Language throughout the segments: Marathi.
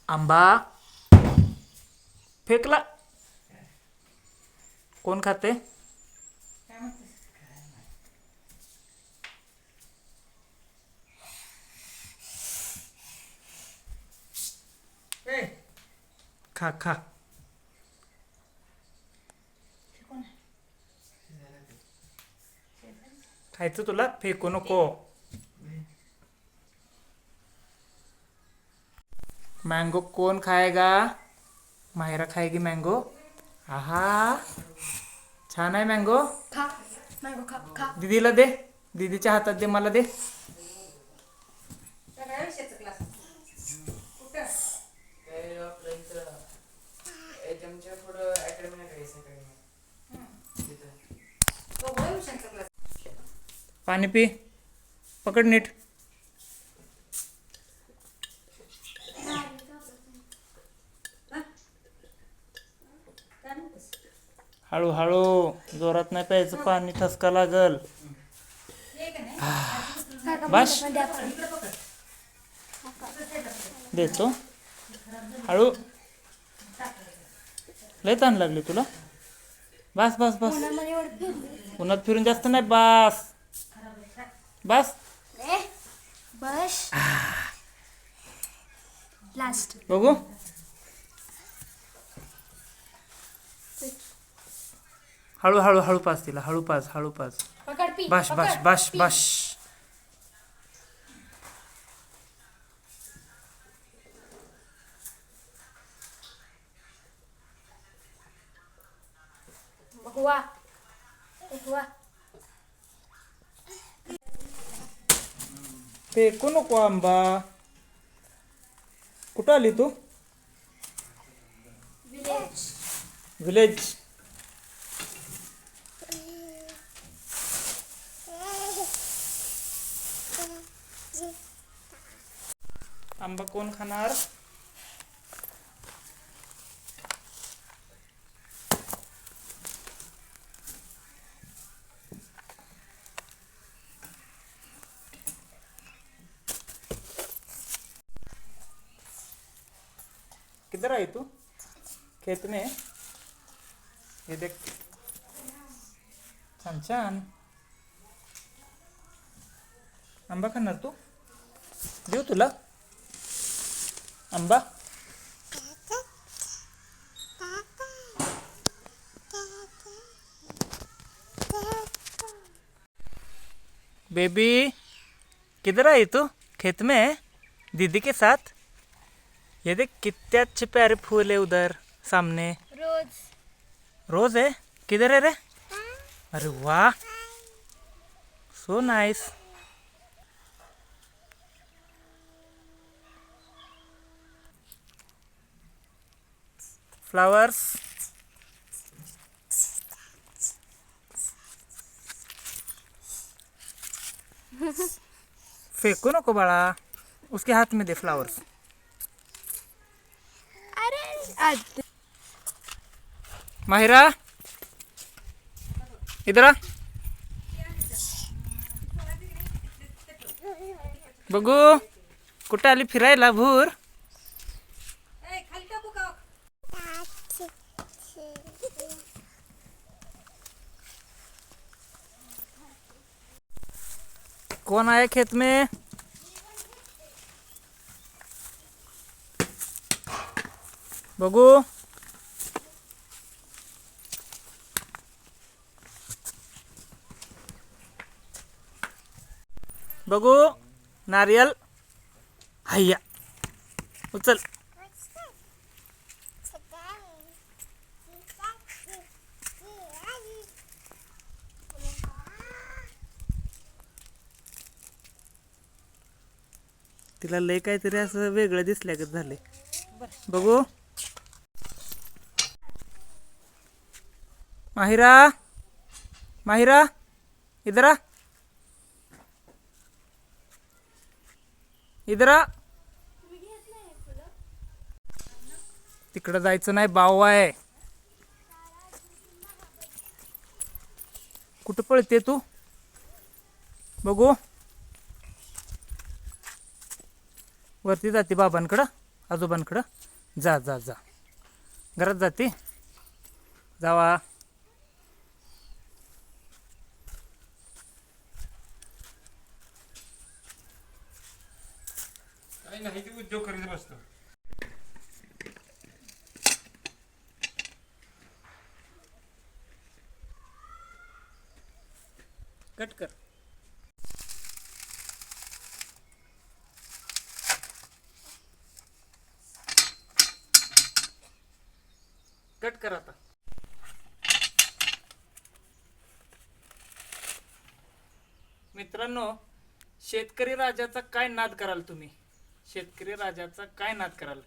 आंबा फेकला. कोण खाते? खा खा. खायचं तुला, फेकू नको. मँगो कोण खाएगा? मायरा खाएगी मँगो. आहा, छान आहे मँगो. खा मँगो खा खा. दीदीला दे, दीदीच्या हातात दे, मला दे. पाणी पी, पकड नीट. हळूहळू, जोरात नाही प्यायचं, पाणी ठसका लागल. बस देतो. हळू, लय ताण लागली तुला. बस बस बस, उन्हात फिरून जास्त नाही. बस बस बस. लास्ट. बघू. हळू हळू हळू पास तिला, हळू पास, हळू पास. पकड पी. बस बस बस बस. हुआ हुआ. फेकू नको आंबा. कुठं आली तू? विलेज. आंबा कोण खाणार? किधर आई तू? खेत में. ये देख, छान छान आंबा खाणार तू? देऊ तुला आंबा? बेबी, किधर आई तू? खेत में दीदी के साथ. ये देख कितने अच्छे प्यारे फूल है उधर सामने. रोज. रोज है? किधर है रे? अरे वाह, सो नाइस. फ्लावर्स. फेकू नको बाळा, उसके हाथ में दे फ्लावर्स. अरे माहिरा, इधर आ. बघू, कुठे आली फिरायला भूर? कौन आया खेत में? बघू. बघू, नारियल. हैया, उचल. तिला लय काहीतरी असं वेगळं दिसल्यागत झाले. बघू. माहिरा, माहिरा, इधर आ. इधर आ. तिकडं जायचं नाही, बाव आहे. कुठं पळते तू? बघू. वरती जाते बाबांकडं. आजोबांकडं. जा जा जा, घरात जाते. जावा. काही नाही ते उद्योग करीत बसतो. कट कर. कट कर आता. मित्रांनो, शेतकरी राजाचा काय नाद कराल तुम्ही? शेतकरी राजाचा काय नाद कराल?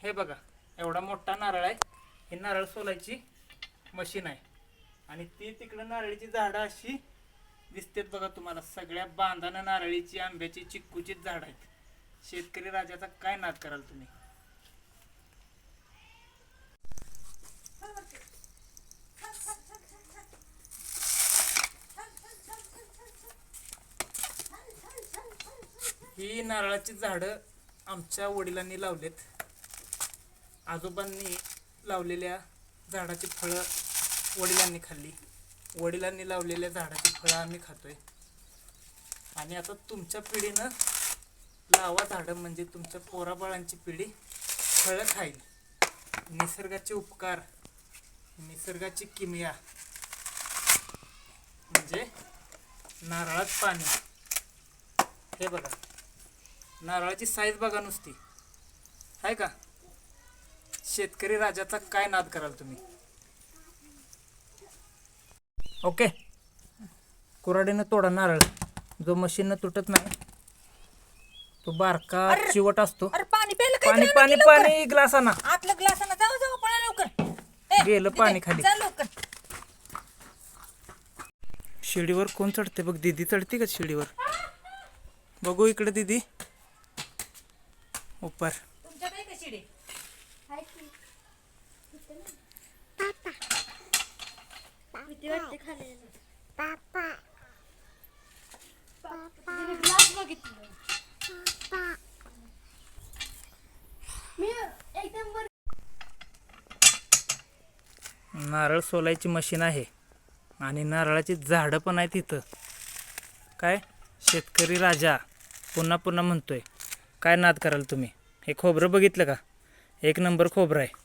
हे बघा, एवढा मोठा नारळ आहे. ही नारळ सोलायची मशीन आहे. आणि ती तिकडं नारळीची झाडं अशी दिसतात बघा तुम्हाला. सगळ्या बांधानं नारळीची, आंब्याची, चिक्कूची झाड आहेत. शेतकरी राजाचा काय नाद कराल तुम्ही? ही नारळाची झाडं आमच्या वडिलांनी लावलेत. आजोबांनी लावलेल्या झाडाची फळं वडिलांनी खाल्ली. वडिलांनी लावलेल्या झाडाची फळं आम्ही खातोय. आणि आता तुमच्या पिढीनं लावा झाडं, म्हणजे तुमच्या पोराबाळांची पिढी फळं खाईल. निसर्गाचे उपकार, निसर्गाची किमया म्हणजे नारळात पाणी. हे बघा, नारळाची साईज बघा नुसती, आहे का? शेतकरी राजाचा काय नाद कराल तुम्ही? ओके, कुऱ्हाडीनं तोडा नारळ. जो मशीननं तुटत नाही, तो बारका चिवट असतो. अरे पाणी प्यायला काय पाणी करायला पाणी लागली लवकर? पाणी ग्लासाना आतलं ग्लासानं जाऊ जाऊ पळा लवकर. ए, गेलं दीदी, पाणी खाली. जा लवकर. शिडीवर कोण चढते बघ? दीदी चढते का शिडीवर? बघू इकडे दीदी. उपर तुमच्यात आहे का शिडी? हाय की. भीती वाटते खाली. तिने ग्लास बघितलं. मी एकदम वर. नारळ सोलायची मशीन आहे आणि नारळाची झाडं पण आहेत इथं. काय शेतकरी राजा पुन्हा पुन्हा म्हणतोय, काय नाद कराल तुम्ही? हे खोबरं बघितलं का? एक नंबर खोबरं आहे.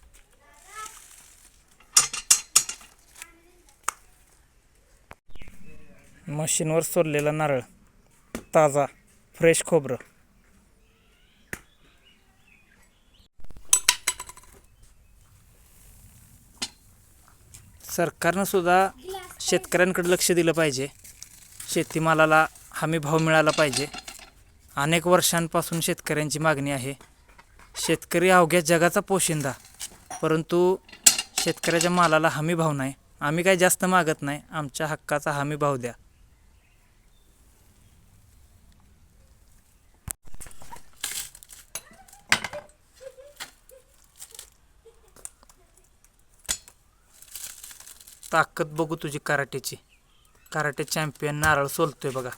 मशीनवर सोललेला नारळ, ताजा फ्रेश खोबरं. सरकारनं सुद्धा शेतकऱ्यांकडे लक्ष दिलं पाहिजे. शेतीमालाला हमी भाव मिळाला पाहिजे. अनेक वर्षांपासून शेतकऱ्यांची मागणी आहे. शेतकरी अवघ्या जगाचा पोशिंदा, परंतु शेतकऱ्याच्या मालाला हमी भाव नाही. आम्ही काही जास्त मागत नाही, आमच्या हक्काचा हमी भाव द्या. ताकद बघू तुझी कराटेची. कराटे चॅम्पियन नारळ सोलतोय बघा.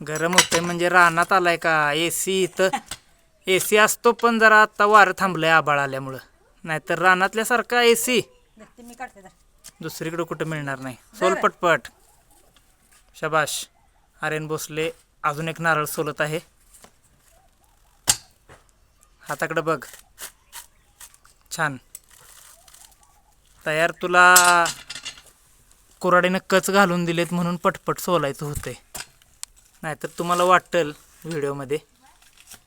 गरम होतंय म्हणजे रानात आलाय का? एसी इथं एसी असतो, पण जरा आता वारं थांबलंय आबाळ आल्यामुळं. नाहीतर रानातल्यासारखा एसी देखते मी काढते जरा. दुसरीकडे कुठं मिळणार नाही. सोल पटपट. शबाश. आर्यन भोसले अजून एक नारळ सोलत आहे. हाताकडे बघ. छान तयार. तुला कुऱ्हाडीनं कच घालून दिलेत म्हणून पटपट सोलायचं होतंय. नाहीतर तुम्हाला वाटेल व्हिडिओमध्ये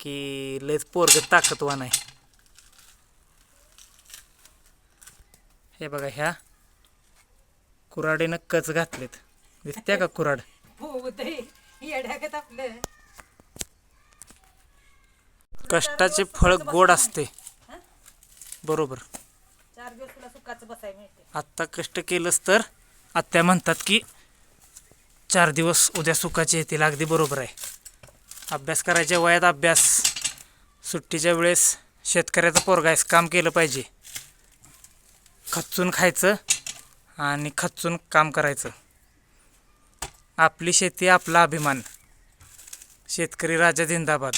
की लयच पोरगं ताकदवान आहे. हे बघा, ह्या कुऱ्हाडीनं कच घातलेत. दिसत्या का कुऱ्हाड? हो ते येड्यागत आपलं. कष्टाचे फळ गोड असते. बरोबर. 4 दिवस तुला सुखाचं बसाय मिळते. आत्ता कष्ट केलंस तर आत्या म्हणतात की 4 दिवस उद्या सुखाचे येतील. अगदी बरोबर आहे. अभ्यास करायच्या वयात अभ्यास, सुट्टीच्या वेळेस शेतकऱ्याचा पोरगा आहेस, काम केलं पाहिजे. खचून खायचं आणि खचून काम करायचं. आपली शेती आपला अभिमान. शेतकरी राजा जिंदाबाद.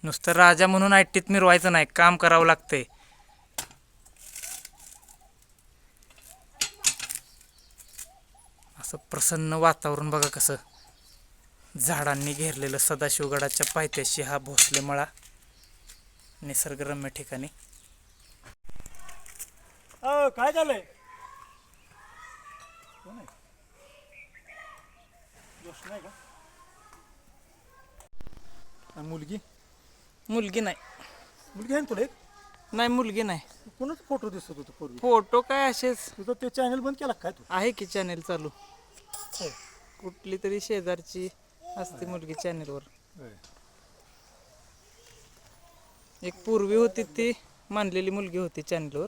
नुसतं राजा म्हणून ऐटीत मिरवायचं नाही, काम करावं लागतंय. असं प्रसन्न वातावरण बघा कसं झाडांनी घेरलेलं. सदाशिवगडाच्या पायथ्याशी हा भोसले मळा, निसर्गरम्य ठिकाणी. काय झालंय? मुलगी मुलगी नाही, मुलगी आहे ना तुला एक? नाही मुलगी नाही. कोणाचा फोटो दिसत होता पूर्वी? फोटो काय असेच तुझं ते चॅनल बंद केला काय तू? आहे की चॅनेल चालू. कुठली तरी शेजारची असते मुलगी चॅनेलवर. एक पूर्वी होती ती मानलेली मुलगी होती चॅनेलवर.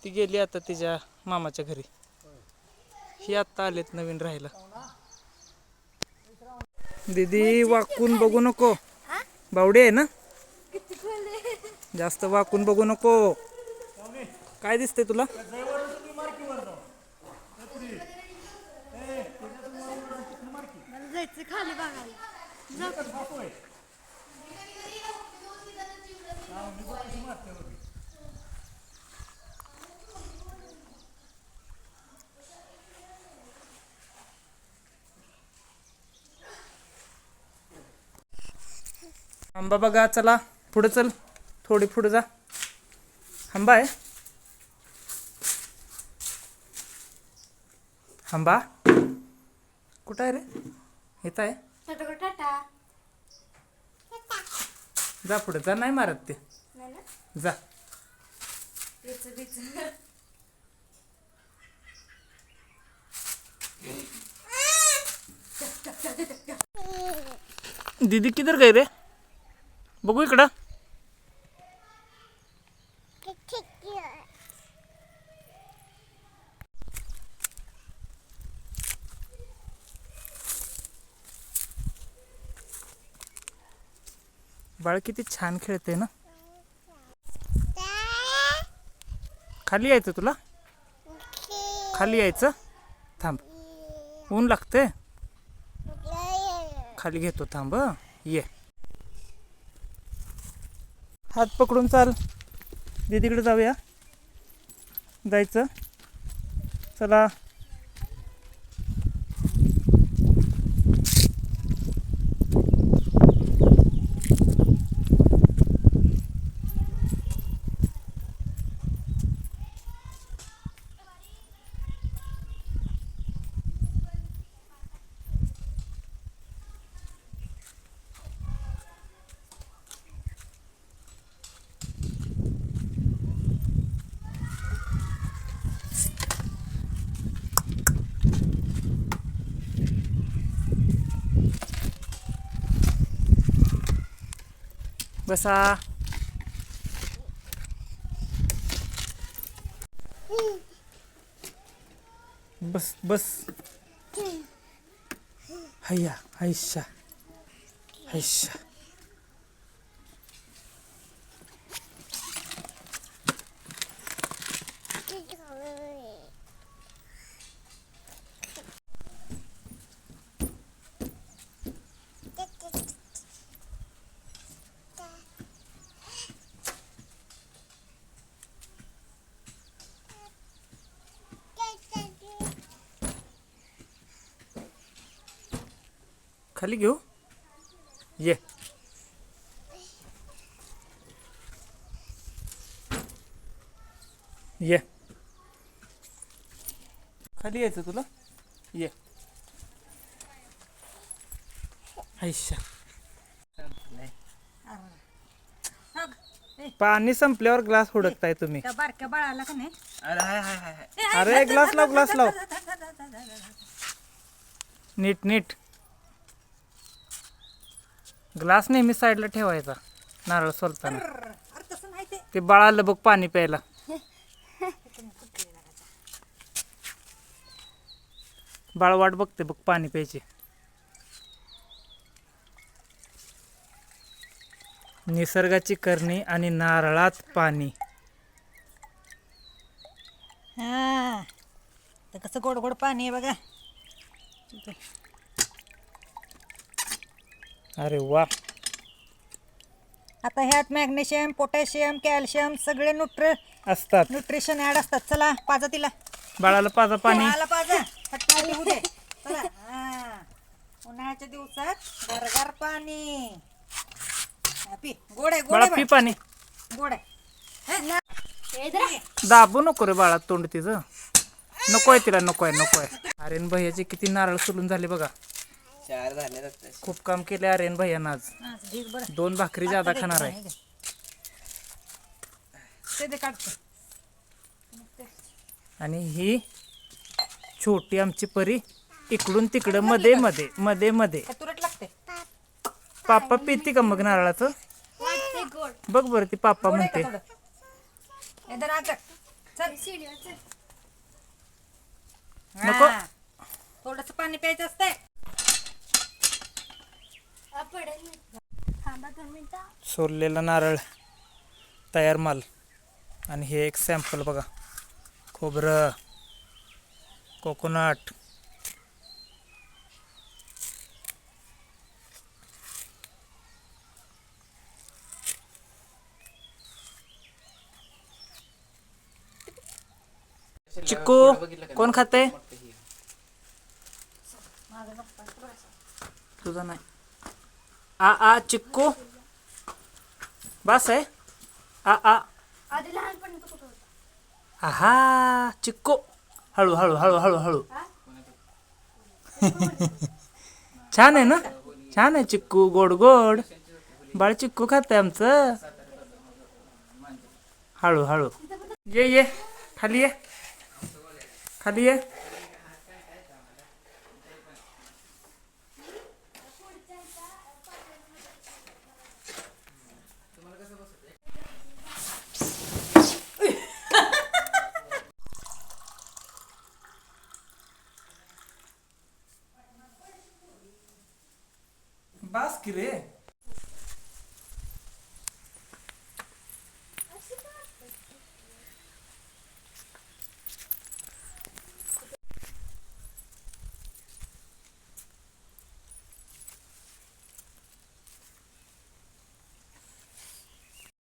ती गेली आता तिच्या मामाच्या घरी. ही आत्ता आलेत नवीन राहायला. दीदी वाकून बघू नको, बावडी आहे ना, किती खोले. जास्त वाकून बघू नको. काय दिसतंय तुला? मला जायचं खाली बघायला. आंबा बघा, चला पुढे चल, थोडी पुढे जा. आंबा आहे, आंबा कुठं आहे रे? इथं आहे. टाटा टाटा. जा पुढे जा, नाही मारत ते. नाही ना जा. याचं बीच. दीदी किधर गई रे? बघू इकडं. बाळ किती छान खेळते ना. खाली यायचं तुला? खाली यायचं. थांब, ऊन लागते. खाली घेतो, थांब. ये, हात पकडून चाल. दीदीकडे जाऊया. जायचं, चला. बसा. बस बस. हैया, हैशा हैशा. खाली घेऊ. ये, ये. खाली यायचं तुला. ये, हैशा. पाणी संपल्यावर ग्लास हुडकताय तुम्ही. त्या बारक्या बाळाला का नाही अरे ग्लास लाव, ग्लास लाव. नीट नीट. ग्लास नेहमी साईडला ठेवायचा नारळ सोलताना. अरे तसं नाही ते. ते बाळाला बघ पाणी प्यायला. बाळ वाट बघते बघ पाणी प्यायची. निसर्गाची करणी आणि नारळात पाणी. हा, तर कसं गोड गोड पाणी आहे बघा. अरे वा. आता ह्यात मॅग्नेशियम पोटॅशियम कॅल्शियम सगळे असतात. न्यूट्रिशन ऍड असतात. चला पाजा तिला बाळाला पाजा पाणी. बाळाला पाजा फटफटी होऊ दे. चला हा. उन्हाळ्याच्या दिवसात गारगार पाणी हा, पी. गोड आहे गोड बाळा आहे पी बाळ. पाणी. गोड आहे दाबू नको रे बाळा तोंड तिचं. नकोय तिला नकोय नकोय. आर्यन भैयाचे किती नारळ सोलून झाले बघा. 4 झाले रक्त. खूप काम केले आर्यन भैयानं आज. हा, ढीग बरं. 2 भाकरी जादा खाणार आहे. ते दे काढतो. आणि ही छोटी आमची परी इकडून तिकडं मध्ये मध्ये मध्ये मध्ये. का तुरट लागते पापा पिती का मग नारळाचं. वाटते गोड. बघ बरं ती पापा गोड आहे का म्हणते. थोडं इधर आकर. चल शिडीवर चल. नको. थोडस पाणी प्यायचं असतंय. पडेल थांबा 2 मिनिटं. सोललेला नारळ तयार माल. आणि हे एक सॅम्पल बघा. खोबरं कोकोनट चिक्कू कोण खाते. तुझा नाही. आ चिक्कू बस आहे. आ आधी लहानपणी तो कुठं होता. आहा चिक्कू. हळू हळू हळू हळू हळू. छान आहे ना. छान आहे चिक्कू. गोड गोड बाळ चिक्कू खाते आमचं. हळू हळू. ये ये खाली ये खाली ये. बास की रे.